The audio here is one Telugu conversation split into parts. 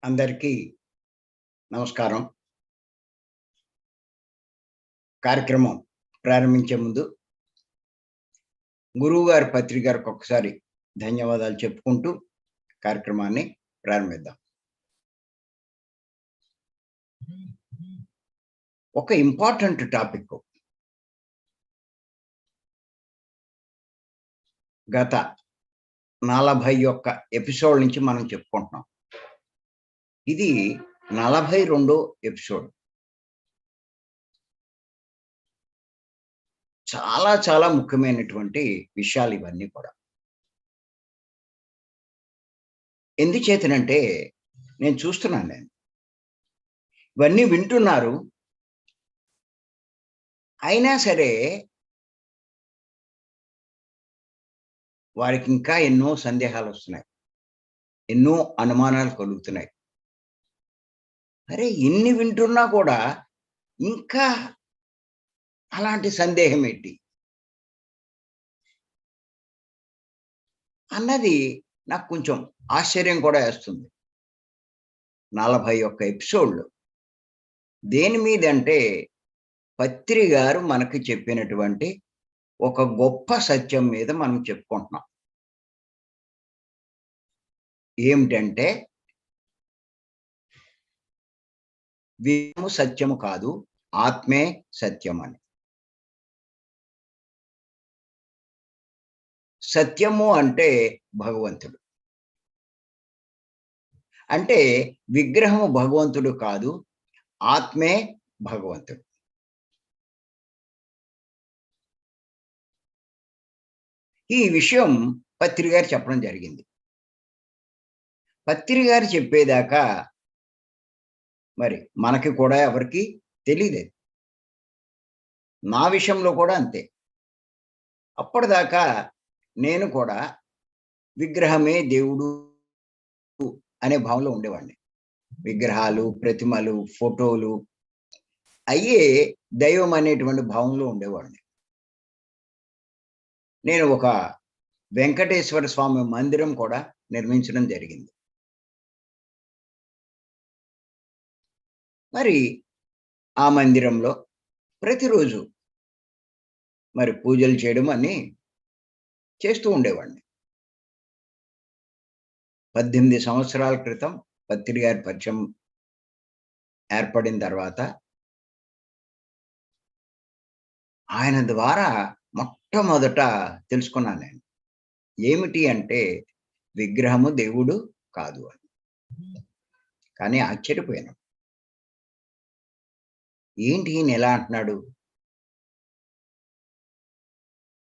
అందరికీ నమస్కారం. కార్యక్రమం ప్రారంభించే ముందు గురువుగారి పత్రికకు ఒక్కసారి ధన్యవాదాలు చెప్పుకుంటూ కార్యక్రమాన్ని ప్రారంభిద్దాం. ఒక ఇంపార్టెంట్ టాపిక్. గత 41 ఎపిసోడ్ నుంచి మనం చెప్పుకుంటున్నాం. ఇది 42వ ఎపిసోడ్. చాలా ముఖ్యమైనటువంటి విషయాలు ఇవన్నీ కూడా. ఎందుచేతనంటే నేను చూస్తున్నాను. ఇవన్నీ వింటున్నారు. అయినా సరే వారికి ఇంకా ఎన్నో సందేహాలు వస్తున్నాయి. ఎన్నో అనుమానాలు కలుగుతున్నాయి. అరే! ఇన్ని వింటున్నా కూడా ఇంకా అలాంటి సందేహం ఏంటి? అన్నది నాకు కొంచెం ఆశ్చర్యం కూడా వేస్తుంది. 41 ఎపిసోడ్‌లు. దేని మీదంటే పత్రి గారు మనకి చెప్పినటువంటి ఒక గొప్ప సత్యం మీద మనం చెప్పుకుంటున్నాం. ఏమిటంటే విషము సత్యము కాదు, ఆత్మే సత్యం అని. సత్యము అంటే భగవంతుడు. అంటే విగ్రహము భగవంతుడు కాదు, ఆత్మే భగవంతుడు. ఈ విషయం పత్రి గారు చెప్పడం జరిగింది. పత్రి గారు చెప్పేదాకా మరి మనకి కూడా ఎవరికీ తెలీలేదు. నా విషయంలో కూడా అంతే. అప్పటిదాకా నేను కూడా విగ్రహమే దేవుడు అనే భావనలో ఉండేవాడిని. విగ్రహాలు, ప్రతిమలు, ఫోటోలు అయ్యే దైవం అనేటువంటి భావంలో ఉండేవాడిని. నేను ఒక వెంకటేశ్వర స్వామి మందిరం కూడా నిర్మించడం జరిగింది. మరి ఆ మందిరంలో ప్రతిరోజు మరి పూజలు చేయడం అన్నీ చేస్తూ ఉండేవాడిని. 18 సంవత్సరాల క్రితం పత్రి గారి పరిచయం ఏర్పడిన తర్వాత ఆయన ద్వారా మొట్టమొదట తెలుసుకున్నాను నేను. ఏమిటి అంటే విగ్రహము దేవుడు కాదు అని. కానీ ఆశ్చర్యపోయాను. ఏంటి ఈయన ఎలా అంటున్నాడు?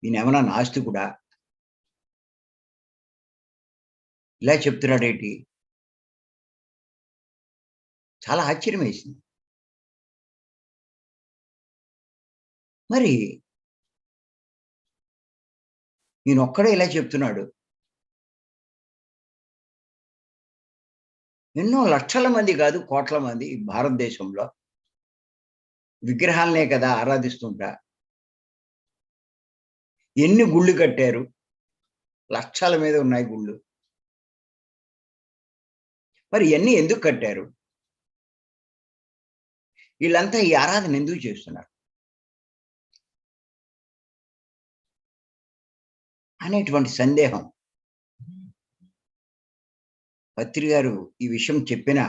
ఈయనేమన్నా నాస్తికుడా? ఇలా చెప్తున్నాడేంటి? చాలా ఆశ్చర్యమేసింది. మరి ఈయనొక్కడే ఇలా చెప్తున్నాడు. ఎన్నో లక్షల మంది కాదు, కోట్ల మంది భారతదేశంలో విగ్రహాలనే కదా ఆరాధిస్తుంటా. ఎన్ని గుళ్ళు కట్టారు? లక్షల మీద ఉన్నాయి గుళ్ళు. మరి ఇయన్నీ ఎందుకు కట్టారు? వీళ్ళంతా ఈ ఆరాధన ఎందుకు చేస్తున్నారు? అనేటువంటి సందేహం పత్రి గారు ఈ విషయం చెప్పిన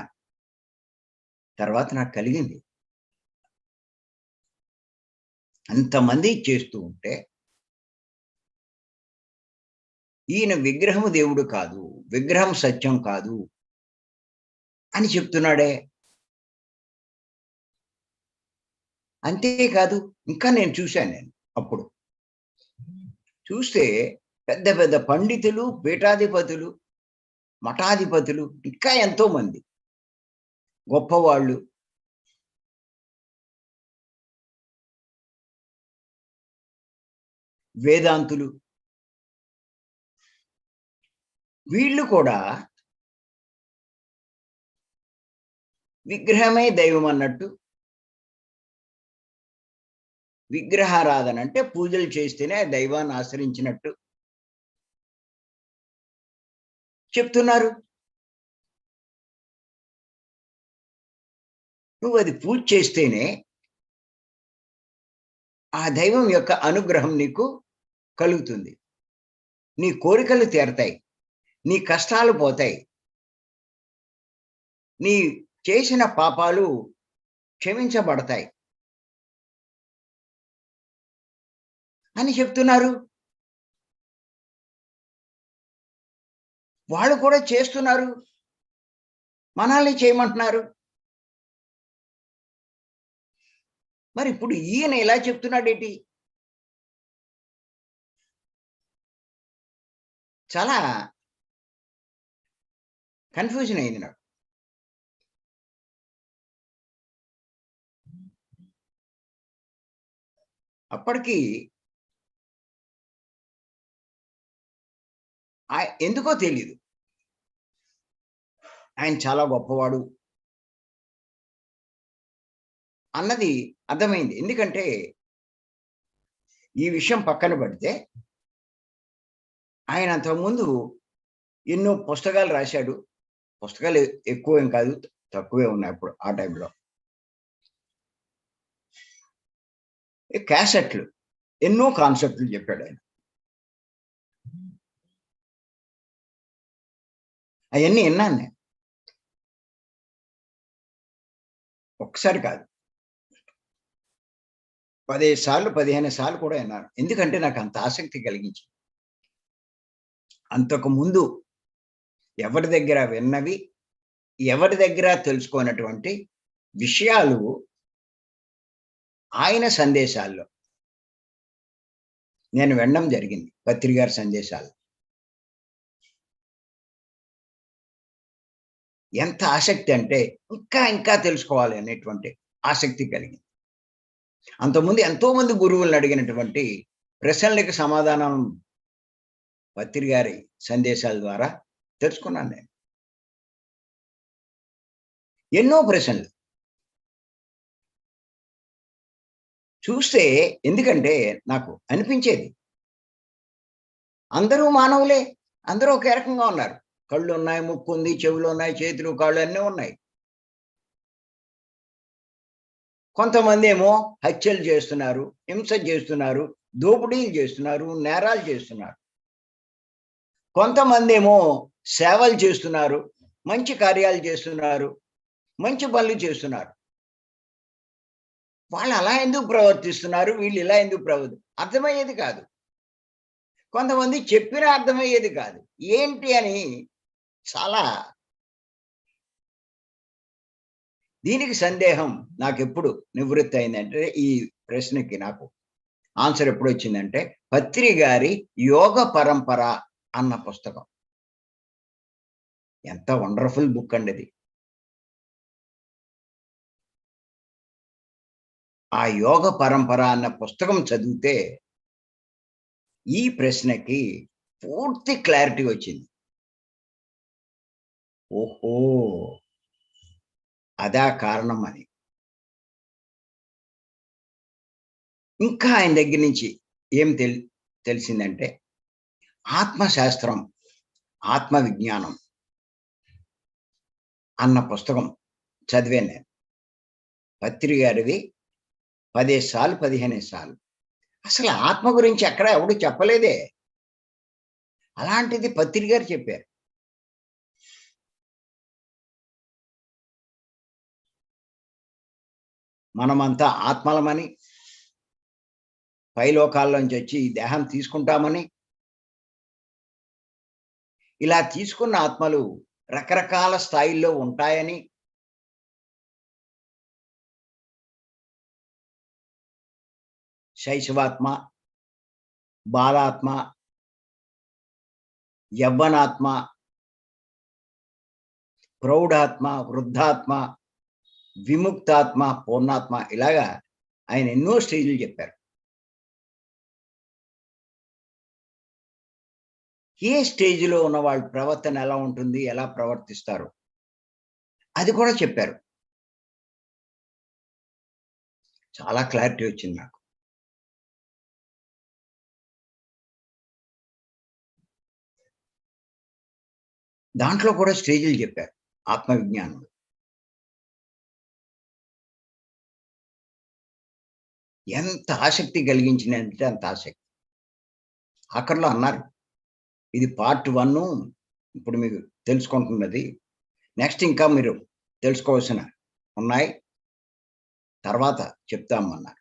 తర్వాత నాకు కలిగింది. అంతమంది చేస్తూ ఉంటే ఈయన విగ్రహము దేవుడు కాదు, విగ్రహం సత్యం కాదు అని చెప్తున్నాడే. అంతేకాదు ఇంకా నేను చూశాను అప్పుడు. చూస్తే పెద్ద పండితులు, పీఠాధిపతులు, మఠాధిపతులు ఇంకా ఎంతోమంది గొప్పవాళ్ళు వేదాంతులు వీళ్ళు కూడా విగ్రహమే దైవం అన్నట్టు, విగ్రహారాధన అంటే పూజలు చేస్తేనే దైవాన్ని ఆశ్రయించినట్టు చెప్తున్నారు. నువ్వు అది పూజ చేస్తేనే ఆ దైవం యొక్క అనుగ్రహం నీకు కలుగుతుంది. నీ కోరికలు తీరతాయి. నీ కష్టాలు పోతాయి. నీ చేసిన పాపాలు క్షమించబడతాయి అని చెప్తున్నారు. వాళ్ళు కూడా చేస్తున్నారు. మనల్ని చేయమంటున్నారు. మరి ఇప్పుడు ఈయన ఇలా చెప్తున్నాడేంటి? చాలా కన్‌ఫ్యూజన్ అయింది నాకు. అప్పటికి ఎందుకో తెలీదు. ఆయన చాలా గొప్పవాడు అన్నది అర్థమైంది. ఎందుకంటే ఈ విషయం పక్కన పెడితే ఆయన అంతకుముందు ఎన్నో పుస్తకాలు రాశాడు. పుస్తకాలు ఎక్కువేం కాదు. తక్కువే ఉన్నాయి అప్పుడు ఆ టైంలో. క్యాసెట్లు ఎన్నో కాన్సెప్ట్‌లు చెప్పాడాయన. అయన్నీ ఇన్నాను నేను. ఒక్కసారి కాదు. 15 సార్లు, 15 సార్లు కూడా ఇన్నాను. ఎందుకంటే నాకంత ఆసక్తి కలిగించింది. అంతకుముందు ఎవరి దగ్గర విన్నవి, ఎవరి దగ్గర తెలుసుకోనటువంటి విషయాలు ఆయన సందేశాల్లో నేను వినడం జరిగింది. పత్రి గారి సందేశాలు. ఎంత ఆసక్తి అంటే ఇంకా ఇంకా తెలుసుకోవాలి అనేటువంటి ఆసక్తి కలిగింది. అంతకుముందు ఎంతోమంది గురువులను అడిగినటువంటి ప్రశ్నలకి సమాధానం పత్రి గారి సందేశాల ద్వారా తెలుసుకున్నాను నేను. ఎన్నో ప్రశ్నలు. చూస్తే ఎందుకంటే నాకు అనిపించేది. అందరూ మానవులే. అందరూ ఒకే రకంగా ఉన్నారు. కళ్ళున్నాయి, ముక్కుంది, చెవులున్నాయి, చేతులు, కాళ్ళు అన్నీ ఉన్నాయి. కొంతమందేమో హత్యలు చేస్తున్నారు, హింస చేస్తున్నారు, దోపిడీలు చేస్తున్నారు, నేరాలు చేస్తున్నారు. కొంతమందేమో సేవలు చేస్తున్నారు, మంచి కార్యాలు చేస్తున్నారు, మంచి పనులు చేస్తున్నారు. వాళ్ళు అలా ఎందుకు ప్రవర్తిస్తున్నారు? వీళ్ళు ఇలా ఎందుకు అర్థమయ్యేది కాదు. కొంతమంది చెప్పినా అర్థమయ్యేది కాదు. ఏంటి అని చాలా దీనికి సందేహం నాకెప్పుడు నివృత్తి అయిందంటే, ఈ ప్రశ్నకి నాకు ఆన్సర్ ఎప్పుడొచ్చిందంటే, పత్రి గారి 'యోగ పరంపర' అన్న పుస్తకం. ఎంత వండర్‌ఫుల్ బుక్ అండి అది. ఆ 'యోగ పరంపర' అన్న పుస్తకం చదివితే, ఈ ప్రశ్నకి పూర్తి క్లారిటీ వచ్చింది. ఓహో! అదా కారణం అని. ఇంకా ఆయన దగ్గర నుంచి ఏం తెలిసిందంటే, ఆత్మశాస్త్రం, ఆత్మ విజ్ఞానం అన్న పుస్తకం చదివాను నేను. పత్రి గారిది 15 సార్లు, 15 సార్లు. అసలు ఆత్మ గురించి ఎక్కడ ఎవడు చెప్పలేదే. అలాంటిది పత్రి గారు చెప్పారు. మనమంతా ఆత్మలమని, పైలోకాల్లోంచి వచ్చి ఈ దేహం తీసుకుంటామని, ఇలా తీసుకున్న ఆత్మలు రకరకాల స్థాయిల్లో ఉంటాయని, శైశవాత్మ, బాలాత్మ, యవ్వనాత్మ, ప్రౌఢాత్మ, వృద్ధాత్మ, విముక్తాత్మ, పూర్ణాత్మ ఇలాగా ఆయన ఎన్నో స్టేజ్‌లు చెప్పారు. ఏ స్టేజ్‌లో ఉన్న వాళ్ళ ప్రవర్తన ఎలా ఉంటుంది? ఎలా ప్రవర్తిస్తారు? అది కూడా చెప్పారు. చాలా క్లారిటీ వచ్చింది నాకు. దాంట్లో కూడా స్టేజ్‌లు చెప్పారు. ఆత్మ విజ్ఞానంలో. ఎంత ఆసక్తి కలిగించిందంటే అంత ఆసక్తి. ఆఖరిలో అన్నారు, "ఇది పార్ట్ 1 ఇప్పుడు మీకు తెలుసుకుంటున్నది. నెక్స్ట్ ఇంకా మీరు తెలుసుకోవాల్సిన ఉన్నాయి. తర్వాత చెప్తామన్నారు."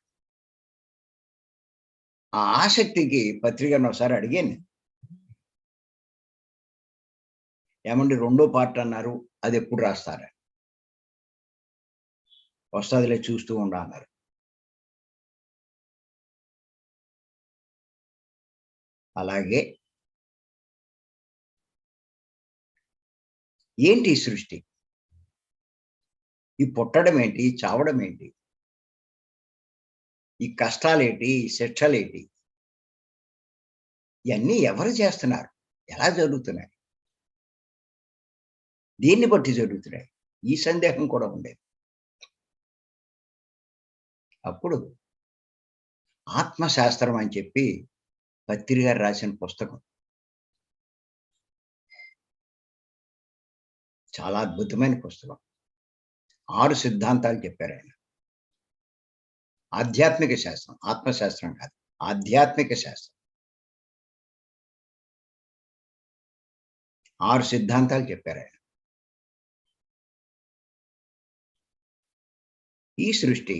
ఆ ఆసక్తికి పత్రికను ఒకసారి అడిగాను. "ఏమండి రెండో పార్ట్ అన్నారు. అదెప్పుడు రాస్తారు?" "వస్తదిలే చూస్తూ ఉండు" అన్నారు. అలాగే ఏంటి ఈ సృష్టి? ఈ పుట్టడం ఏంటి? ఈ చావడం ఏంటి? ఈ కష్టాలేంటి? ఈ శిక్షలేంటి? ఇయన్నీ ఎవరు చేస్తున్నారు? ఎలా జరుగుతున్నాయి? దేన్ని బట్టి జరుగుతున్నాయి? ఈ సందేహం కూడా ఉండేది. అప్పుడు ఆత్మశాస్త్రం అని చెప్పి పత్రి గారు రాసిన పుస్తకం. చాలా అద్భుతమైన పుస్తకం. 6 సిద్ధాంతాలు చెప్పారాయన. ఆధ్యాత్మిక శాస్త్రం. ఆత్మశాస్త్రం కాదు. ఆధ్యాత్మిక శాస్త్రం. 6 సిద్ధాంతాలు చెప్పారాయన. ఈ సృష్టి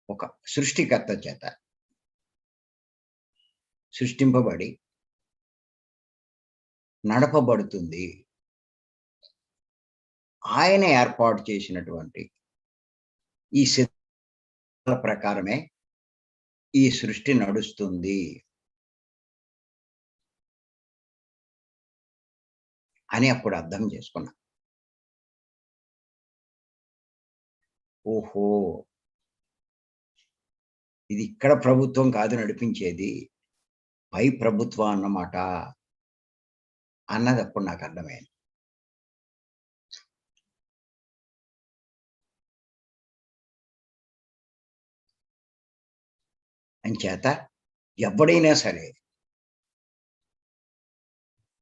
ఒక సృష్టికర్త చేత సృష్టింపబడి నడపబడుతుంది. ఆయన ఏర్పాటు చేసినటువంటి ఈ సిద్ధాంతాల ప్రకారమే ఈ సృష్టి నడుస్తుంది అని అప్పుడు అర్థం చేసుకున్నా. ఓహో! ఇది ఇక్కడ ప్రభుత్వం కాదు నడిపించేది. పై ప్రభుత్వం అన్నమాట అన్నదప్పుడు నాకర్థమైంది. అంచేత ఎవ్వడైనా సరే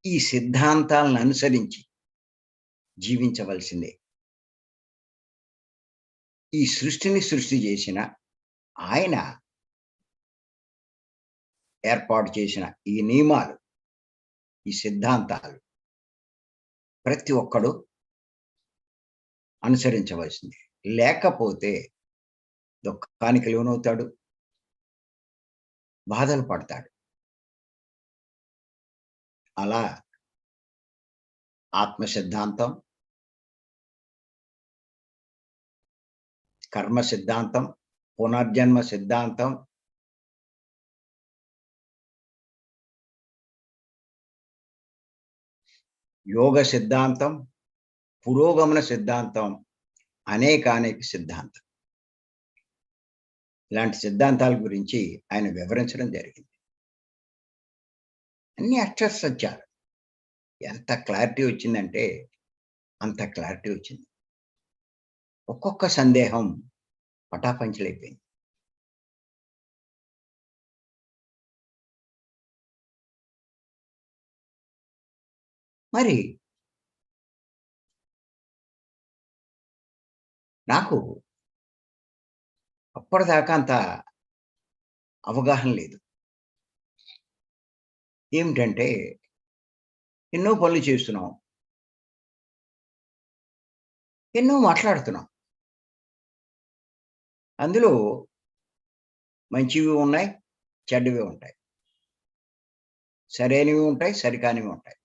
ఈ సిద్ధాంతాలను అనుసరించి జీవించవలసిందే. ఈ సృష్టిని సృష్టి చేసిన ఆయన ఏర్పాటు చేసిన ఈ నియమాలు, ఈ సిద్ధాంతాలు ప్రతి ఒక్కడు అనుసరించవలసిందే. లేకపోతే దుఃఖానికి లోనవుతాడు, బాధలు పడతాడు. అలా ఆత్మ సిద్ధాంతం, కర్మ సిద్ధాంతం, పునర్జన్మ సిద్ధాంతం, యోగ సిద్ధాంతం, పురోగమన సిద్ధాంతం, అనేకానేక సిద్ధాంతం. ఇలాంటి సిద్ధాంతాల గురించి ఆయన వివరించడం జరిగింది. అన్ని అక్షర సత్యాలు. ఎంత క్లారిటీ వచ్చిందంటే అంత క్లారిటీ వచ్చింది. ఒక్కొక్క సందేహం పటాపంచలైపోయింది. మరి నాకు అప్పటిదాకా అంత అవగాహన లేదు. ఏమిటంటే ఎన్నో పనులు చేస్తున్నాం. ఎన్నో మాట్లాడుతున్నాం. అందులో మంచివి ఉన్నాయి, చెడ్డవి ఉంటాయి. సరైనవి ఉంటాయి, సరికానివి ఉంటాయి.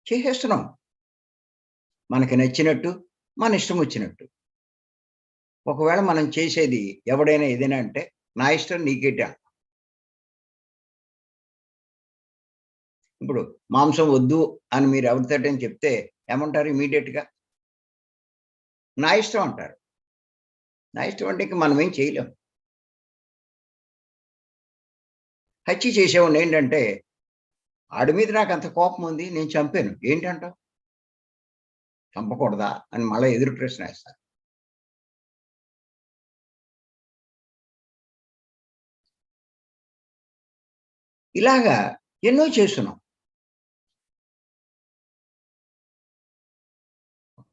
చేసేస్తున్నాం. మనకి నచ్చినట్టు, మన ఇష్టం వచ్చినట్టు. ఒకవేళ మనం చేసేది ఎవడైనా ఏదైనా అంటే, నా ఇష్టం నీకేంటి అంటాం. ఇప్పుడు మాంసం వద్దు అని మీరు ఎవరితోటైనా చెప్తే ఏమంటారు ఇమ్మీడియేట్‌గా? నా ఇష్టం అంటారు. నా ఇష్టం అంటే ఇంక మనమేం చేయలేం. హత్య చేసేవాడిని ఏంటంటే, ఆడి మీద నాకంత కోపం ఉంది. నేను చంపాను. ఏంటంటావు? చంపకూడదా? అని మళ్ళా ఎదురు ప్రశ్న ఏస్తారు. ఇలాగా ఎన్నో చేస్తున్నాం.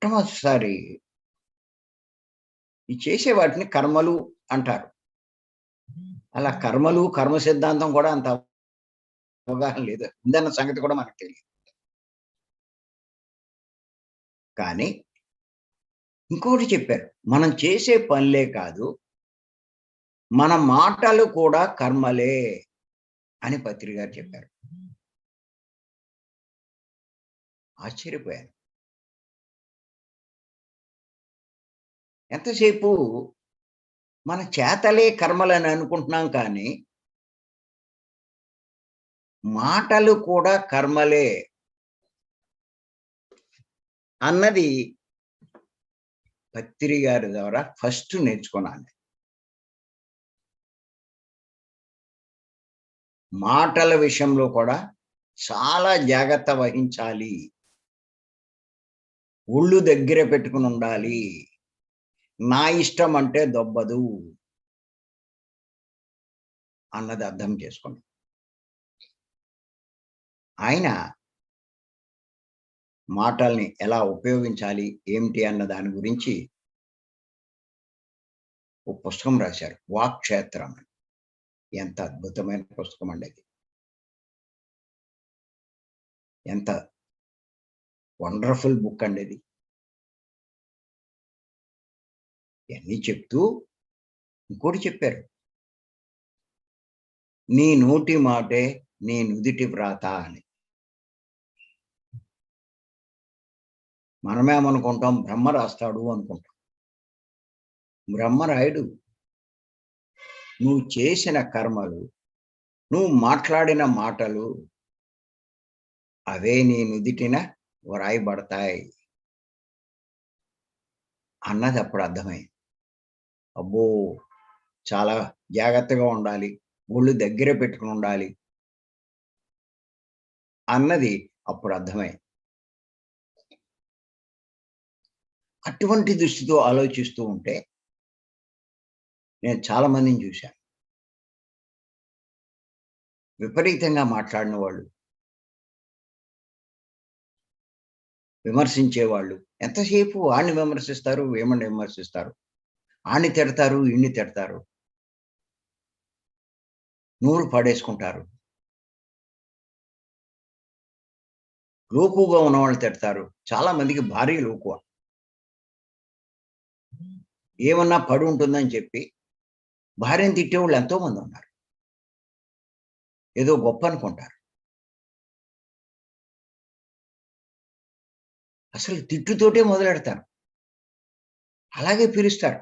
మొట్టమొదటిసారి ఈ చేసే వాటిని కర్మలు అంటారు. అలా కర్మలు, కర్మ సిద్ధాంతం కూడా అంత అవగాహన లేదు. ఉందన్న సంగతి కూడా మనకు తెలీదు. కానీ ఇంకోటి చెప్పారు. మనం చేసే పనులే కాదు, మన మాటలు కూడా కర్మలే అని పత్రి గారు చెప్పారు. ఆశ్చర్యపోయాను. ఎంతసేపు మన చేతలే కర్మలని అనుకుంటున్నాం కానీ, మాటలు కూడా కర్మలే అన్నది పత్రి గారి ద్వారా ఫస్ట్ నేర్చుకున్నాను. మాటల విషయంలో కూడా చాలా జాగ్రత్త వహించాలి. ఒళ్ళు దగ్గర పెట్టుకొని ఉండాలి. నా ఇష్టం అంటే దొబ్బదు అన్నది అర్థం చేసుకున్నాను. ఆయన మాటల్ని ఎలా ఉపయోగించాలి, ఏమిటి అన్న దాని గురించి ఒక పుస్తకం రాశారు. వాక్క్షేత్రం అని. ఎంత అద్భుతమైన పుస్తకం అండి అది. ఎంత వండర్‌ఫుల్ బుక్ అండి అది. ఇయన్నీ చెప్తూ ఇంకోటి చెప్పారు. నీ నోటి మాటే నీ నుదిటి వ్రాత అని. మనమేమనుకుంటాం బ్రహ్మ రాస్తాడు అనుకుంటాం. బ్రహ్మ రాయడు. నువ్వు చేసిన కర్మలు, నువ్వు మాట్లాడిన మాటలు అవే నీ నుదిటిన వ్రాయబడతాయి అన్నది అప్పుడు అర్థమైంది. అబ్బో! చాలా జాగ్రత్తగా ఉండాలి. ఒళ్ళు దగ్గర పెట్టుకొని ఉండాలి అన్నది అప్పుడు అర్థమైంది. అటువంటి దృష్టితో ఆలోచిస్తూ ఉంటే నేను చాలా మందిని చూశాను. విపరీతంగా మాట్లాడిన వాళ్ళు, విమర్శించేవాళ్ళు. ఎంతసేపు ఆడిని విమర్శిస్తారు, వీమని విమర్శిస్తారు. ఆడిని తిడతారు, ఈడిని తిడతారు. నూరు పడేసుకుంటారు. లోకువగా ఉన్నవాళ్ళని తిడతారు. చాలా మందికి భారీ లోకువ. ఏమన్నా పడి ఉంటుందని చెప్పి భార్యను తిట్టేవాళ్ళు ఎంతో మంది ఉన్నారు. ఏదో గొప్ప అనుకుంటారు. అసలు తిట్టుతోటే మొదలెడతారు. అలాగే పిలుస్తారు.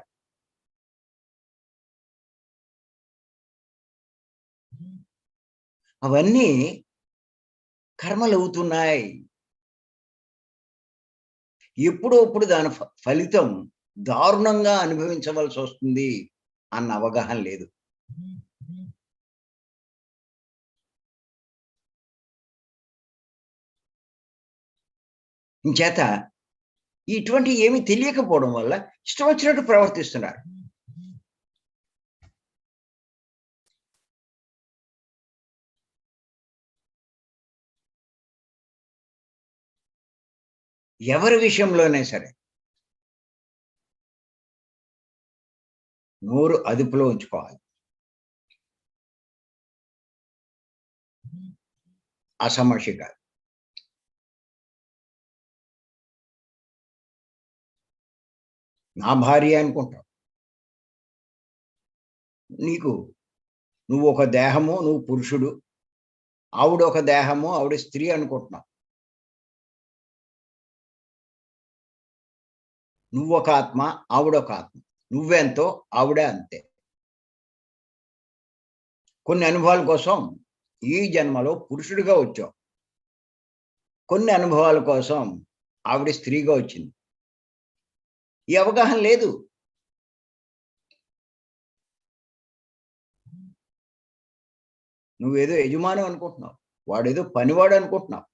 అవన్నీ కర్మలవుతున్నాయి. ఎప్పుడో అప్పుడు దాని ఫలితం దారుణంగా అనుభవించవలసొస్తుంది అన్న అవగాహన లేదు. ఇంచేత ఇటువంటివి ఏమీ తెలియకపోవడం వల్ల ఇష్టం వచ్చినట్టు ప్రవర్తిస్తున్నారు. ఎవరి విషయంలోనే సరే. నోరు అదుపులో ఉంచుకోవాలి. అసమర్షి కాదు. నా భార్య అనుకుంటావు. నీకు నువ్వు ఒక దేహము, నువ్వు పురుషుడు. ఆవిడ ఒక దేహము, ఆవిడ స్త్రీ అనుకుంటున్నావు. నువ్వొక ఆత్మ, ఆవిడొక ఆత్మ. నువ్వెంతో, ఆవిడ అంతే. కొన్ని అనుభవాల కోసం ఈ జన్మలో పురుషుడిగా వచ్చావు. కొన్ని అనుభవాల కోసం ఆవిడ స్త్రీగా వచ్చింది. ఈ అవగాహన లేదు. నువ్వేదో యజమాని అనుకుంటున్నావు. వాడేదో పనివాడు అనుకుంటున్నావు.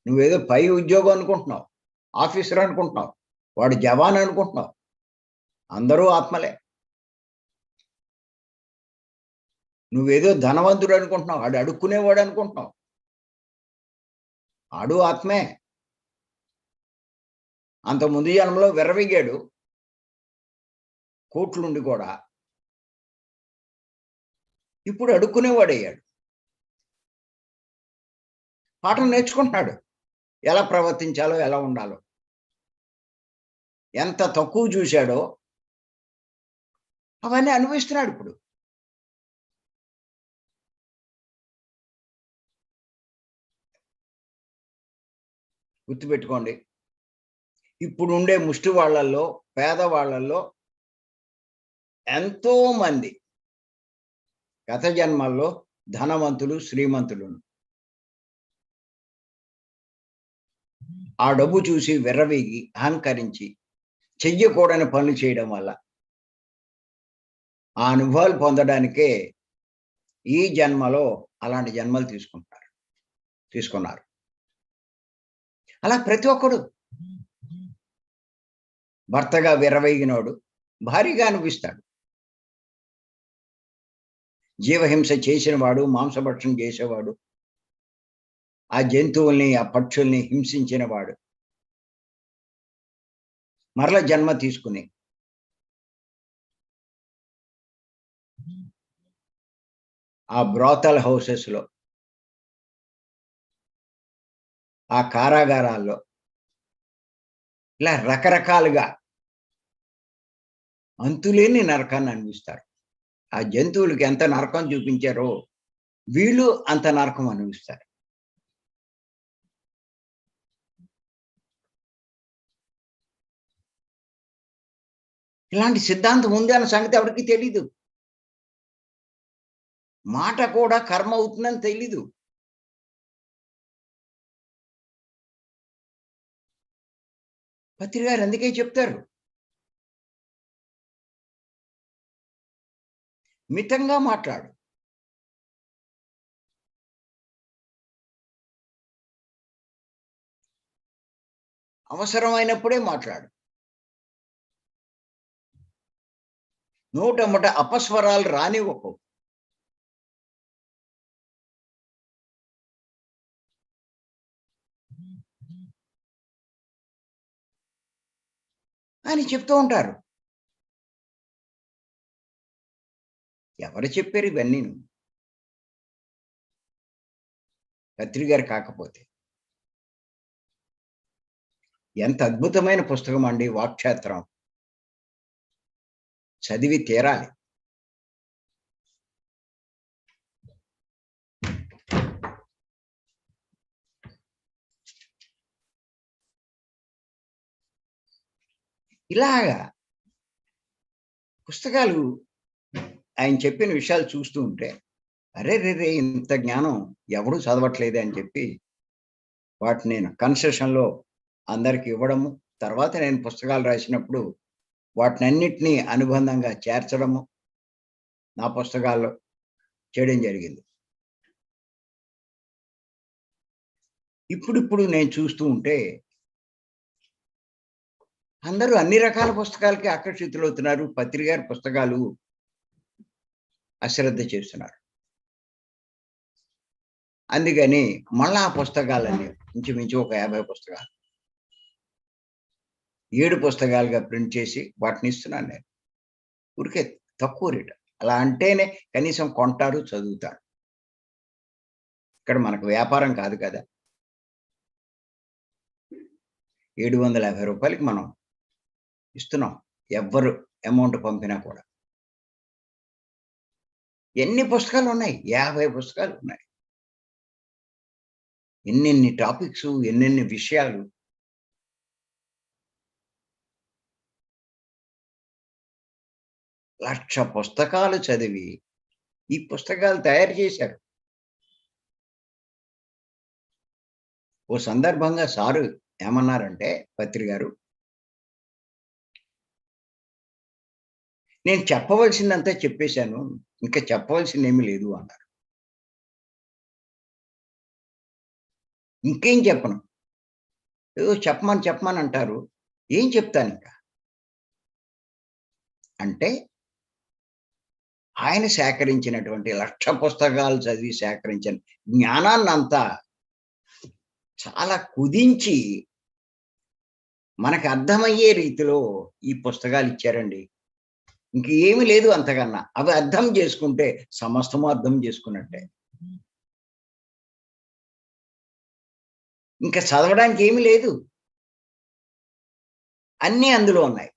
నువ్వేదో పై ఉద్యోగం అనుకుంటున్నావు. ఆఫీసర్ అనుకుంటున్నావు. వాడు జవాన్ అనుకుంటున్నావు. అందరూ ఆత్మలే. నువ్వేదో ధనవంతుడు అనుకుంటున్నావు. ఆడు అడుక్కునేవాడు అనుకుంటున్నావు. ఆడు ఆత్మే. అంత ముందు జన్మలో విర్రవీగాడు కోట్లుండి కూడా. ఇప్పుడు అడుక్కునేవాడయ్యాడు. పాఠం నేర్చుకుంటున్నాడు. ఎలా ప్రవర్తించాలో, ఎలా ఉండాలో. ఎంత తక్కువ చూశాడో అవన్నీ అనుభవిస్తున్నాడు ఇప్పుడు. గుర్తుపెట్టుకోండి. ఇప్పుడుండే ముష్టి వాళ్ళల్లో, పేదవాళ్ళల్లో ఎంతో మంది గత జన్మల్లో ధనవంతులు, శ్రీమంతులును. ఆ డబ్బు చూసి విర్రవీగి, అహంకరించి, చెయ్యకూడని పనులు చేయడం వల్ల ఆ అనుభవాలు పొందడానికే ఈ జన్మలో అలాంటి జన్మలు తీసుకున్నారు. అలా ప్రతి ఒక్కడు భర్తగా విర్రవీగినోడు భారీగా అనిపిస్తాడు. జీవహింస చేసినవాడు, మాంసభక్షణ చేసేవాడు, ఆ జంతువుల్ని, ఆ పక్షుల్ని హింసించిన వాడు మరల జన్మ తీసుకుని ఆ బ్రోతల్ హౌసెస్‌లో, ఆ కారాగారాల్లో ఇలా రకరకాలుగా అంతులేని నరకాన్ని అనుభవిస్తారు. ఆ జంతువులకి ఎంత నరకం చూపించారో వీళ్ళు అంత నరకం అనుభవిస్తారు. ఇలాంటి సిద్ధాంతం ఉంది అన్న సంగతి ఎవరికీ తెలీదు. మాట కూడా కర్మ అవుతుందని తెలీదు. పత్రి గారు అందుకే చెప్తారు. మితంగా మాట్లాడు. అవసరమైనప్పుడే మాట్లాడు. నోటెమ్మట అపస్వరాలు రానివ్వకు. అని చెప్తూ ఉంటారు. ఎవరు చెప్పారు ఇవన్నీను? పత్రి గారు కాకపోతే. ఎంత అద్భుతమైన పుస్తకం అండి వాక్క్షేత్రం. చదివి తీరాలి. ఇలాగా పుస్తకాలు ఆయన చెప్పిన విషయాలు చూస్తూ ఉంటే, అరెరెరే! ఇంత జ్ఞానం ఎవడు చదవట్లేదే అని చెప్పి వాటిని నేను కన్సెషన్‌లో అందరికి ఇవ్వడము, తర్వాత నేను పుస్తకాలు రాసినప్పుడు వాటినన్నిటిని అనుబంధంగా చేర్చడము, నా పుస్తకాల్లో చేయడం జరిగింది. ఇప్పుడిప్పుడు నేను చూస్తూ ఉంటే అందరూ అన్ని రకాల పుస్తకాలకి ఆకర్షితులవుతున్నారు. పత్రి గారి పుస్తకాలు అశ్రద్ధ చేస్తున్నారు. అందుకని మళ్ళా ఆ పుస్తకాలన్నీ ఇంచుమించు ఒక 50 పుస్తకాలు 7 పుస్తకాలుగా ప్రింట్ చేసి వాటిని ఇస్తున్నాను నేను. ఊరికే తక్కువ రేట్. అలా అంటేనే కనీసం కొంటారు, చదువుతారు. ఇక్కడ మనకు వ్యాపారం కాదు కదా! రూ. 750కి మనం ఇస్తున్నాం. ఎవ్వరు అమౌంట్ పంపినా కూడా. ఎన్ని పుస్తకాలున్నాయి? 50 పుస్తకాలున్నాయి. ఎన్నెన్ని టాపిక్సు, ఎన్నెన్ని విషయాలు. లక్ష పుస్తకాలు చదివి ఈ పుస్తకాలు తయారు చేశారు. ఓ సందర్భంగా సారు ఏమన్నారంటే పత్రి గారు, "నేను చెప్పవలసిందంతా చెప్పేశాను. ఇంకా చెప్పవలసిందేమీ లేదు" అన్నారు. ఇంకేం చెప్పను. ఏదో చెప్పమని అంటారు. ఏం చెప్తానింక? అంటే ఆయన సేకరించినటువంటి లక్ష పుస్తకాలు చదివి సేకరించిన జ్ఞానాన్నంతా చాలా కుదించి మనకు అర్థమయ్యే రీతిలో ఈ పుస్తకాలు ఇచ్చారండి. ఇంక ఏమీ లేదు అంతకన్నా. అవి అర్థం చేసుకుంటే సమస్తము అర్థం చేసుకున్నట్టే. ఇంక చదవడానికి ఏమీ లేదు. అన్నీ అందులో ఉన్నాయి.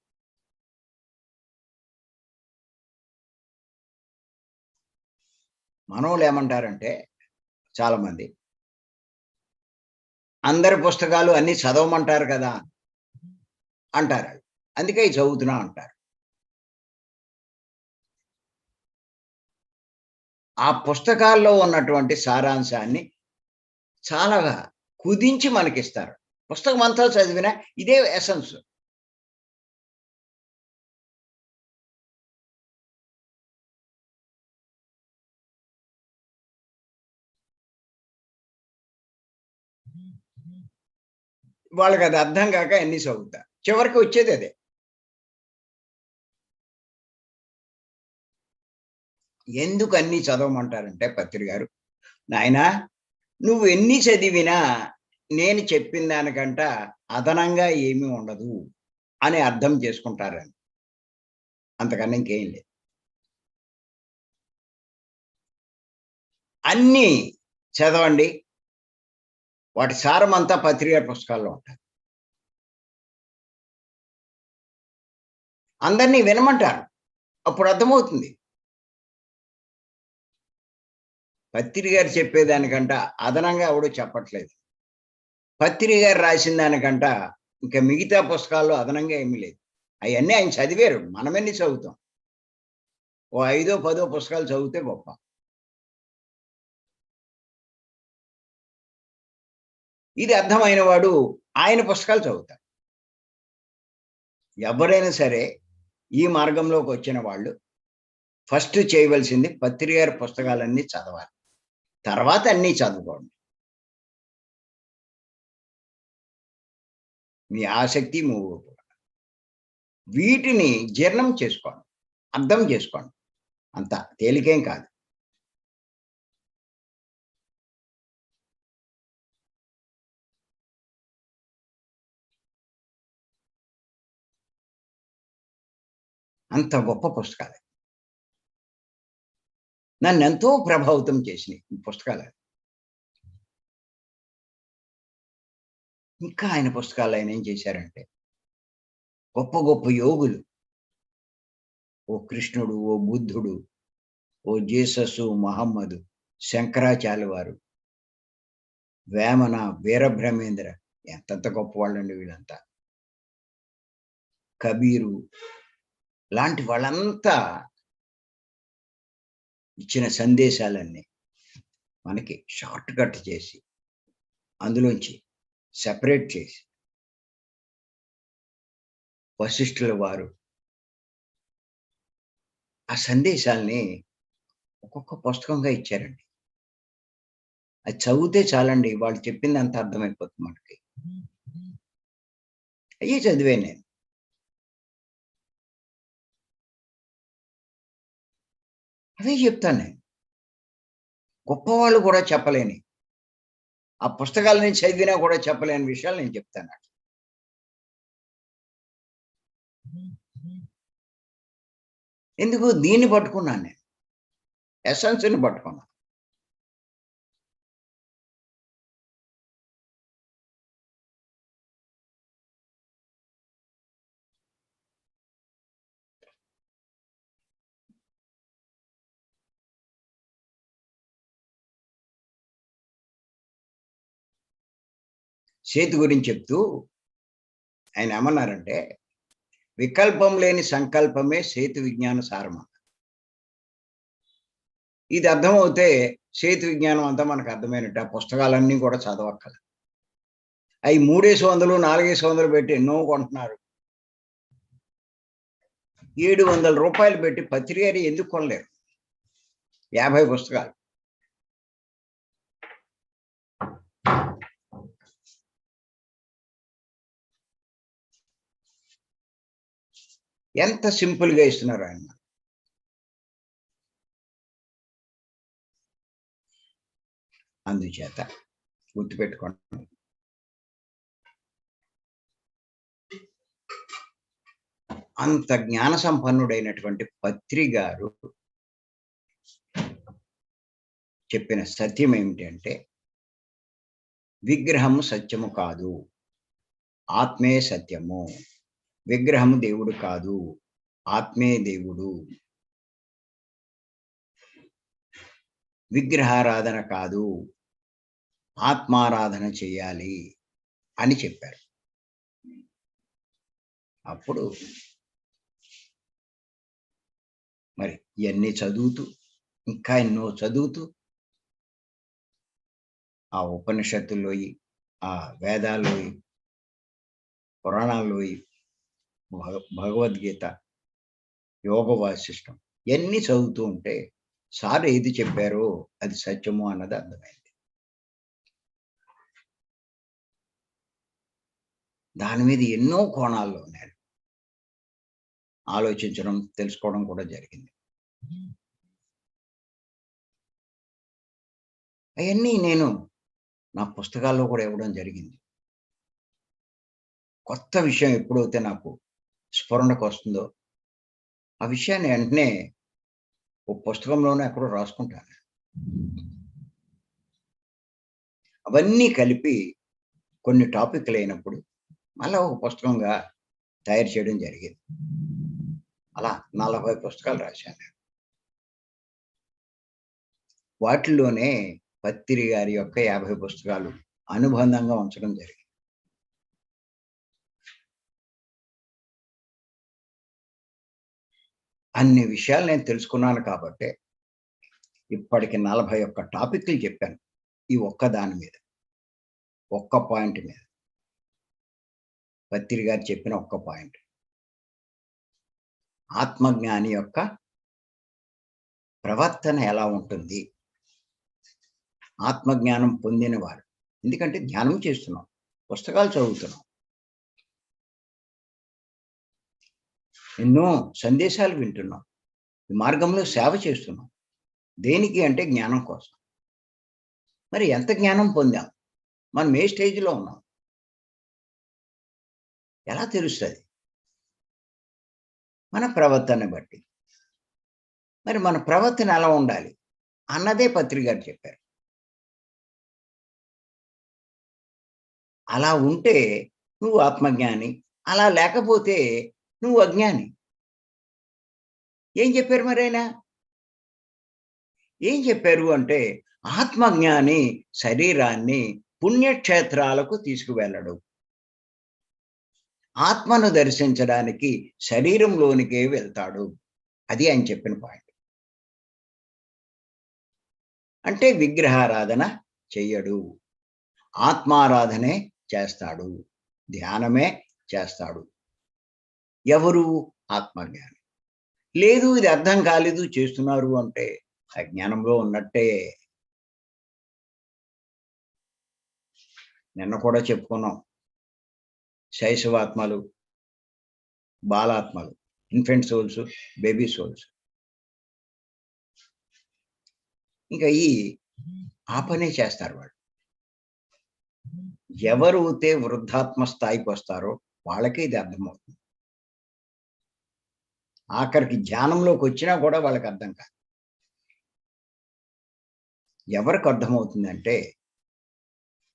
మనోళ్ళేమంటారంటే చాలామంది, అందరి పుస్తకాలు అన్నీ చదవమంటారు కదా! అంటారు. అందుకే అయి చదువుతున్నా అంటారు. ఆ పుస్తకాల్లో ఉన్నటువంటి సారాంశాన్ని చాలా కుదించి మనకిస్తారు. పుస్తకం అంతా చదివినా ఇదే ఎసెన్స్. వాళ్ళకది అర్థం కాక అన్నీ చదువుతారు. చివరికి వచ్చేదదే. ఎందుకు అన్నీ చదవమంటారంటే పత్రి గారు, నాయనా నువ్వు ఎన్ని చదివినా నేను చెప్పిన దానికంట అదనంగా ఏమీ ఉండదు అని అర్థం చేసుకుంటారని. అంతకన్నా ఇంకేం లేదు. అన్నీ చదవండి. వాటి సారమంతా పత్రి గారి పుస్తకాల్లో ఉంటది. అందరిని వినమంటారు. అప్పుడు అర్థమవుతుంది. పత్రి గారు చెప్పేదానికంట అదనంగా ఎవడు చెప్పట్లేదు. పత్రి గారు రాసిన దానికంట ఇంకా మిగతా పుస్తకాల్లో అదనంగా ఏమీ లేదు. అయన్నీ ఆయన చదివారు. మనమెన్ని చదువుతాం. ఓ ఐదో, పదో పుస్తకాలు చదివితే గొప్ప. ఇది అర్థమైన వాడు ఆయన పుస్తకాలు చదువుతాడు. ఎవరైనా సరే ఈ మార్గంలోకొచ్చిన వాళ్ళు ఫస్ట్ చేయవలసింది పత్రి గారి పుస్తకాలన్నీ చదవాలి. తర్వాత అన్నీ చదువుకోండి. మీ ఆసక్తి, మీ ఓపిక. వీటిని జీర్ణం చేసుకోండి. అర్థం చేసుకోండి. అంత తేలికేం కాదు. అంత గొప్ప పుస్తకాలు. నన్నెంతో ప్రభావితం చేసినియి ఈ పుస్తకాలు. ఇంకా ఆయన పుస్తకాలు ఆయనేం చేశారంటే, గొప్ప గొప్ప యోగులు, ఓ కృష్ణుడు, ఓ బుద్ధుడు, ఓ జీససు, మహమ్మదు, శంకరాచార్యుల వారు, వేమన, వీరబ్రహ్మేంద్ర ఎంతెంత గొప్పవాళ్ళండి వీళ్ళంతా. కబీరు లాంటి వాళ్ళంతా ఇచ్చిన సందేశాలన్నీ మనకి షార్ట్ కట్ చేసి, అందులోంచి సెపరేట్ చేసి, వశిష్ఠుల వారు ఆ సందేశాల్ని ఒక్కొక్క పుస్తకంగా ఇచ్చారండి. అది చదివితే చాలండి. వాళ్ళు చెప్పిందంతా అర్థమైపోతుంది మనకి. అయ్యే చదివాను నేను. అవే చెప్తాను నేను. గొప్పవాళ్ళు కూడా చెప్పలేని, ఆ పుస్తకాలని చదివినా కూడా చెప్పలేని విషయాలు నేను చెప్తాను. ఎందుకు దీన్ని పట్టుకున్నాను నేను. ఎసెన్స్‌ని పట్టుకున్నా. సేతు గురించి చెప్తూ ఆయన ఏమన్నారంటే, వికల్పం లేని సంకల్పమే సేతు విజ్ఞాన సారమ. ఇది అర్థమవుతే సేతు విజ్ఞానం అంతా మనకు అర్థమైనట్టు. ఆ పుస్తకాలన్నీ కూడా చదవక్కల. అయి 3,500, 4,500 పెట్టి ఎన్నో కొంటున్నారు. రూ. 700 పెట్టి పత్రిక ఎందుకు కొనలేరు? 50 పుస్తకాలు. ఎంత సింపుల్‌గా ఇస్తున్నారు ఆయన. అందుచేత గుర్తుపెట్టుకోండి. అంత జ్ఞాన సంపన్నుడైనటువంటి పత్రి గారు చెప్పిన సత్యం ఏమిటంటే, విగ్రహము సత్యము కాదు, ఆత్మే సత్యము. విగ్రహము దేవుడు కాదు, ఆత్మే దేవుడు. విగ్రహారాధన కాదు, ఆత్మారాధన చేయాలి అని చెప్పారు. అప్పుడు మరి ఇవన్నీ చదువుతూ, ఇంకా ఎన్నో చదువుతూ, ఆ ఉపనిషత్తుల్లోయి, ఆ వేదాల్లోయి, పురాణాల్లోయి, భగవద్గీత, యోగ వాసిష్టం ఇవన్నీ చదువుతూ ఉంటే సార్ ఏది చెప్పారో అది సత్యము అన్నది అర్థమైంది. దాని మీద ఎన్నో కోణాల్లో నేను ఆలోచించడం, తెలుసుకోవడం కూడా జరిగింది. అవన్నీ నేను నా పుస్తకాల్లో కూడా ఇవ్వడం జరిగింది. కొత్త విషయం ఎప్పుడైతే నాకు స్ఫురణకు వస్తుందో ఆ విషయాన్ని వెంటనే ఓ పుస్తకంలోనే ఎక్కడో రాసుకుంటాను. అవన్నీ కలిపి కొన్ని టాపిక్లు అయినప్పుడు మళ్ళా ఒక పుస్తకంగా తయారు చేయడం జరిగింది. అలా 40 పుస్తకాలు రాశాను. వాటిల్లోనే పత్తిరి గారి యొక్క 50 పుస్తకాలు అనుబంధంగా ఉంచడం జరిగింది. అన్ని విషయాలు నేను తెలుసుకున్నాను కాబట్టే ఇప్పటికి 41 టాపిక్‌లు చెప్పాను. ఈ ఒక్క దాని మీద. ఒక్క పాయింట్ మీద. పత్తిరి గారు చెప్పిన ఒక్క పాయింట్. ఆత్మజ్ఞాని యొక్క ప్రవర్తన ఎలా ఉంటుంది? ఆత్మజ్ఞానం పొందినవారు. ఎందుకంటే ధ్యానం చేస్తున్నాం. పుస్తకాలు చదువుతున్నాం. ఎన్నో సందేశాలు వింటున్నాం. ఈ మార్గంలో సేవ చేస్తున్నాం. దేనికి అంటే జ్ఞానం కోసం. మరి ఎంత జ్ఞానం పొందాం? మనం ఏ స్టేజ్‌లో ఉన్నాం? ఎలా తెలుస్తది? మన ప్రవర్తనని బట్టి. మరి మన ప్రవర్తన ఎలా ఉండాలి? అన్నదే పత్రి గారు చెప్పారు. అలా ఉంటే నువ్వు ఆత్మజ్ఞాని. అలా లేకపోతే నువ్వు అజ్ఞాని. ఏం చెప్పారు మరాయన? ఏం చెప్పారు అంటే, ఆత్మజ్ఞాని శరీరాన్ని పుణ్యక్షేత్రాలకు తీసుకువెళ్ళడు. ఆత్మను దర్శించడానికి శరీరంలోనికే వెళ్తాడు. అది ఆయన చెప్పిన పాయింట్. అంటే విగ్రహారాధన చెయ్యడు. ఆత్మారాధనే చేస్తాడు. ధ్యానమే చేస్తాడు. ఎవరు? ఆత్మజ్ఞాని. లేదు ఇది అర్థం కాలేదు చేస్తున్నారు అంటే అజ్ఞానంలో ఉన్నట్టే. నిన్న కూడా చెప్పుకున్నాం. శైశవాత్మలు, బాలాత్మలు, ఇన్ఫెంట్ సోల్స్, బేబీ సోల్స్. ఇంకా ఆ పనే చేస్తారు వాళ్ళు. ఎవరైతే వృద్ధాత్మ స్థాయికి వస్తారో వాళ్ళకే ఇది అర్థమవుతుంది. ఆఖరికి ధ్యానంలోకి వచ్చినా కూడా వాళ్ళకి అర్థం కాదు. ఎవరికి అర్థమవుతుందంటే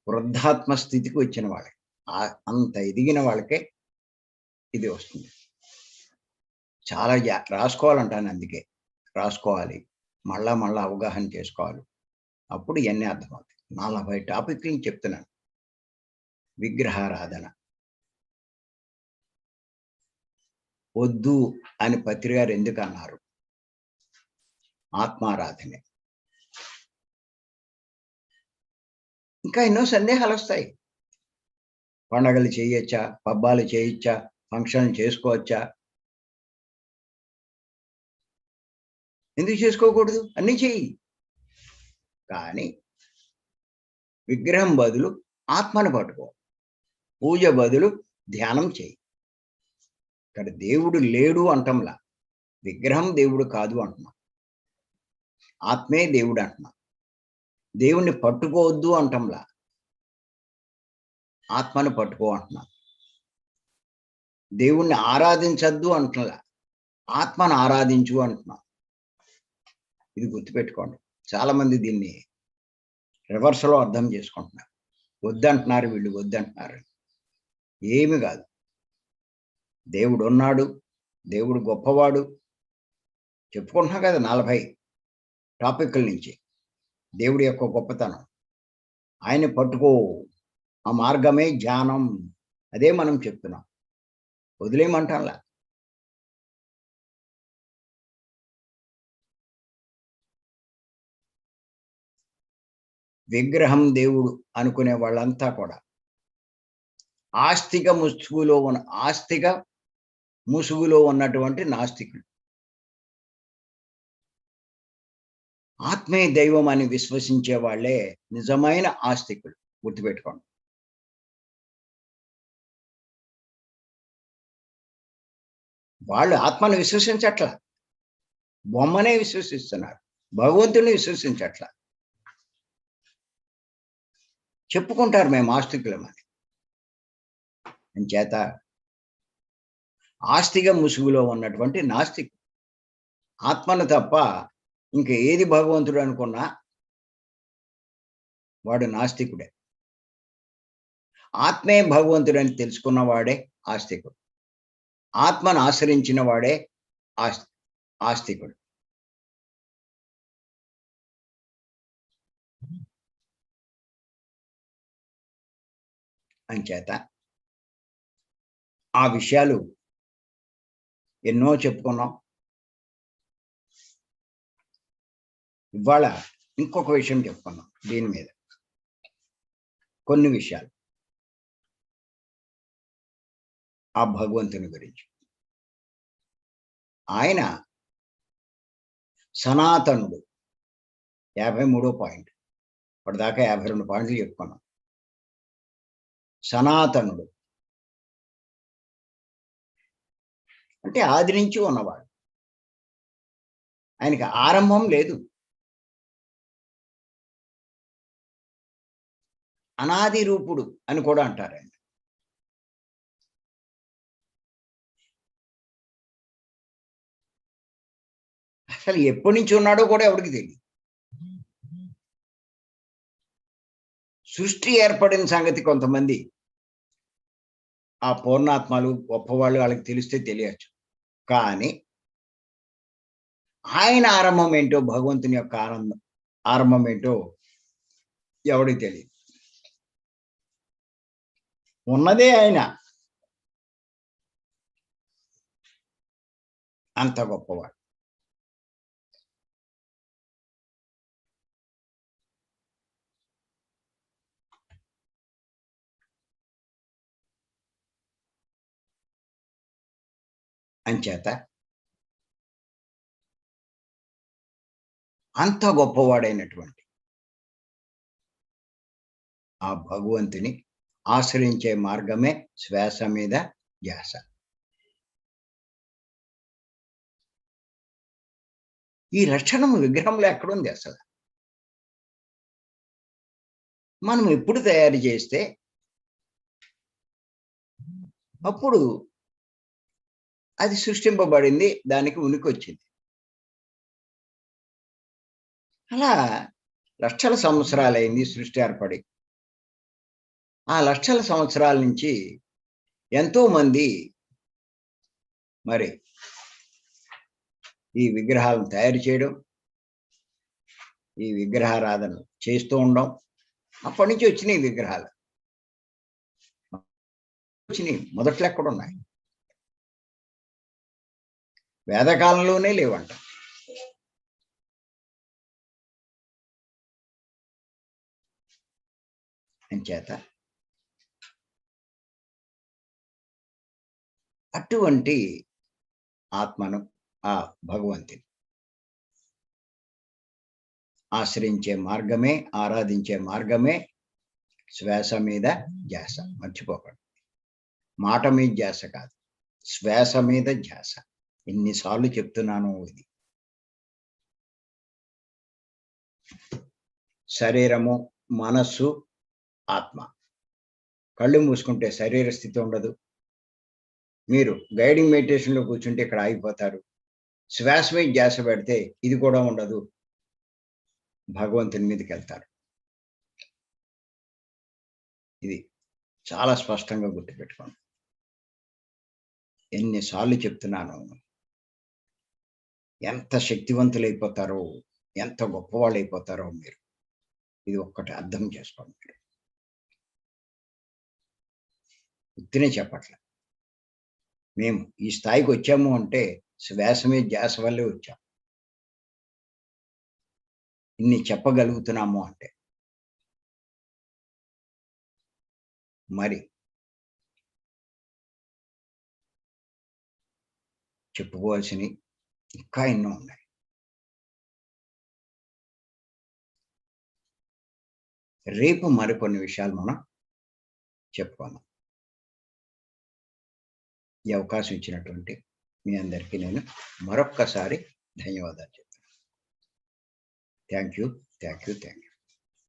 వృద్ధాత్మ స్థితికి వచ్చిన వాళ్ళకి. అంత ఎదిగిన వాళ్ళకే ఇది వస్తుంది. చాలా రాసుకోవాలంటాను అందుకే. రాసుకోవాలి. మళ్ళా మళ్ళా అవగాహన చేసుకోవాలి. అప్పుడు ఇయన్నీ అర్థమవుతాయి. 40 టాపిక్‌లు చెప్తున్నాను. విగ్రహారాధన. వద్దు అని పత్రి గారు ఎందుకన్నారు? ఆత్మారాధనే. ఇంకా ఎన్నో సందేహాలొస్తాయి. పండగలు చేయొచ్చా? పబ్బాలు చేయొచ్చా? ఫంక్షన్‌లు చేసుకోవచ్చా? ఎందుకు చేసుకోకూడదు? అన్నీ చెయ్యి. కానీ విగ్రహం బదులు ఆత్మను పట్టుకో. పూజ బదులు ధ్యానం చెయ్యి. ఇక్కడ దేవుడు లేడు అంటంలా. విగ్రహం దేవుడు కాదు అంటున్నాం. ఆత్మే దేవుడు అంటున్నాం. దేవుణ్ణి పట్టుకోవద్దు అంటంలా. ఆత్మను పట్టుకో అంటున్నాం. దేవుణ్ణి ఆరాధించద్దు అంటున్నా, ఆత్మను ఆరాధించు అంటున్నా. ఇది గుర్తుపెట్టుకోండి. చాలా మంది దీన్ని రివర్స్‌లో అర్థం చేసుకుంటున్నారు. వద్దంటున్నారు వీళ్ళు, వద్దంటున్నారు. ఏమి కాదు. దేవుడున్నాడు, దేవుడు గొప్పవాడు. చెప్పుకుంటున్నాం కదా 40 టాపిక్‌ల నుంచి. దేవుడి యొక్క గొప్పతనం. ఆయన్ని పట్టుకో. ఆ మార్గమే ధ్యానం. అదే మనం చెప్తున్నాం. వదిలేయమంటంలా. విగ్రహం దేవుడు అనుకునే వాళ్ళంతా కూడా ఆస్తిక ముసుగులో ఉన్నటువంటి నాస్తికులు. ఆత్మే దైవం అని విశ్వసించే వాళ్ళే నిజమైన ఆస్తికులు. గుర్తుపెట్టుకోండి. వాళ్ళు ఆత్మను విశ్వసించట్ల. బొమ్మనే విశ్వసిస్తున్నారు. భగవంతుడిని విశ్వసించట్ల. చెప్పుకుంటారు మేము ఆస్తికులమని. అంచేత ఆస్తిక ముసుగులో ఉన్నటువంటి నాస్తికులు. ఆత్మను తప్ప ఇంక ఏది భగవంతుడు అనుకున్నా వాడు నాస్తికుడే. ఆత్మే భగవంతుడని తెలుసుకున్నవాడే ఆస్తికుడు. ఆత్మను ఆశ్రయించిన వాడే ఆస్తికుడు. అంచేత ఆ విషయాలు ఎన్నో చెప్పుకున్నాం. ఇవాళ ఇంకొక విషయం చెప్పుకున్నాం దీని మీద. కొన్ని విషయాలు ఆ భగవంతుని గురించి. ఆయన సనాతనుడు. 53వ పాయింట్. ఇప్పటిదాకా 52 పాయింట్లు చెప్పుకున్నాం. సనాతనుడు అంటే ఆది నుంచి ఉన్నవాడు. ఆయనకి ఆరంభం లేదు. అనాది రూపుడు అని కూడా అంటారు ఆయన. అసలు ఎప్పటి నుంచి ఉన్నాడో కూడా ఎవరికి తెలియదు. సృష్టి ఏర్పడిన సంగతి కొంతమంది ఆ పూర్ణాత్మలు గొప్పవాళ్ళు వాళ్ళకి తెలిస్తే తెలియచ్చు. కానీ ఆయన ఆరంభం ఏంటో, భగవంతుని యొక్క ఆరంభం ఏంటో ఎవరికి తెలియదు. ఉన్నదే ఆయన. అంత గొప్పవాడు. అంచేత అంత గొప్పవాడైనటువంటి ఆ భగవంతుని ఆశ్రయించే మార్గమే శ్వాస మీద ధ్యాస. ఈ లక్షణం విగ్రహంలో ఎక్కడుంది అసలు? మనం ఎప్పుడు తయారు చేస్తే అప్పుడు అది సృష్టింపబడింది, దానికి ఉనికి వచ్చింది. అలా లక్షల సంవత్సరాలైంది సృష్టి ఏర్పడి. ఆ లక్షల సంవత్సరాల నుంచి ఎంతో మంది మరి ఈ విగ్రహాలను తయారు చేయడం, ఈ విగ్రహారాధన చేస్తూ ఉండడం. అప్పటి నుంచి వచ్చినాయి విగ్రహాలు. వచ్చినాయి, మొదట్లో ఎక్కడున్నాయి? వేదకాలంలోనే లేవంట. అంచేత అటువంటి ఆత్మను, ఆ భగవంతుని ఆశ్రయించే మార్గమే, ఆరాధించే మార్గమే శ్వాస మీద ధ్యాస. మర్చిపోకండి. మాట మీద ధ్యాస కాదు, శ్వాస మీద ధ్యాస. ఎన్నిసార్లు చెప్తున్నాను ఇది. శరీరము, మనస్సు, ఆత్మ. కళ్ళు మూసుకుంటే శరీర స్థితి ఉండదు, మీరు గైడింగ్ మెడిటేషన్‌లో కూర్చుంటే ఇక్కడ ఆగిపోతారు. శ్వాస మీద ధ్యాస పెడితే ఇది కూడా ఉండదు. భగవంతుని మీదకెళ్తారు. ఇది చాలా స్పష్టంగా గుర్తుపెట్టుకోండి. ఎన్ని సార్లు చెప్తున్నాను. ఎంత శక్తివంతులైపోతారో, ఎంత గొప్పవాళ్ళైపోతారో మీరు. ఇది ఒక్కటి అర్థం చేసుకోండి మీరు. ఉత్తినే చెప్పట్లే. మేము ఈ స్థాయికొచ్చాము అంటే శ్వాస మీద ధ్యాస వల్లే వచ్చాం. ఇన్ని చెప్పగలుగుతున్నాము అంటే. మరి చెప్పుకోవాల్సినయి ఇంకా ఎన్నో ఉన్నాయి. రేపు మరికొన్ని విషయాలు మనం చెప్పుకుందాం. ఈ అవకాశం ఇచ్చినటువంటి మీ అందరికీ నేను మరొక్కసారి ధన్యవాదాలు చెప్తున్నాను. Thank you. Thank you. Thank you.